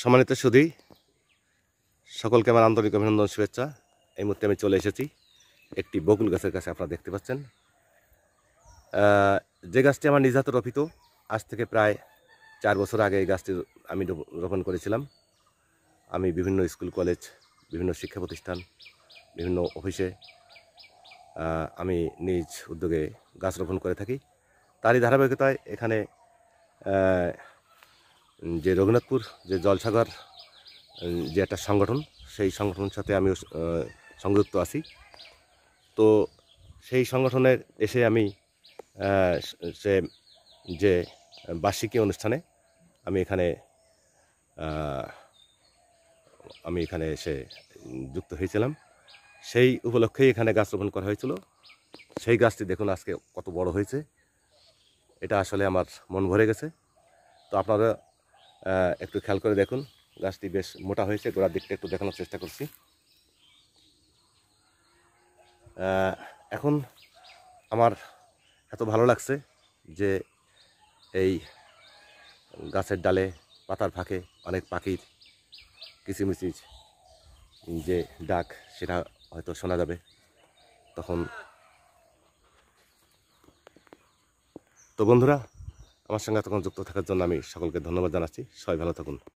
সম্মানিত সুধী, সকলকে আমার আন্তরিক অভিনন্দন, শুভেচ্ছা। এই মুহূর্তে আমি চলে এসেছি একটি বকুল গাছের কাছে। আপনারা দেখতে পাচ্ছেন যে গাছটি আমার নিজ হাতে রোপিত। আজ থেকে প্রায় 4 বছর আগে এই গাছটি আমি রোপণ করেছিলাম। আমি বিভিন্ন স্কুল, কলেজ, বিভিন্ন শিক্ষা প্রতিষ্ঠান, বিভিন্ন অফিসে আমি নিজ উদ্যোগে গাছ রোপণ করে থাকি। তারই ধারাবাহিকতায় এখানে যে রঘুনাথপুর যে জলসাগর যে একটা সংগঠন, সেই সংগঠনের সাথে আমি সংযুক্ত আছি। তো সেই সংগঠনের এসে আমি সে যে বার্ষিকী অনুষ্ঠানে আমি এখানে এসে যুক্ত হয়েছিলাম। সেই উপলক্ষেই এখানে গাছ রোপণ করা হয়েছিল। সেই গাছটি দেখুন আজকে কত বড় হয়েছে, এটা আসলে আমার মন ভরে গেছে। তো আপনারা একটু খেয়াল করে দেখুন, গাছটি বেশ মোটা হয়েছে। গোড়ার দিকটা একটু দেখানোর চেষ্টা করছি। এখন আমার এত ভালো লাগছে যে এই গাছের ডালে, পাতার ফাঁকে অনেক পাখির কিচিমিচি যে ডাক, সেটা হয়তো শোনা যাবে তখন। তো বন্ধুরা, আমার সঙ্গে এতক্ষণ যুক্ত থাকার জন্য আমি সকলকে ধন্যবাদ জানাচ্ছি। সবাই ভালো থাকুন।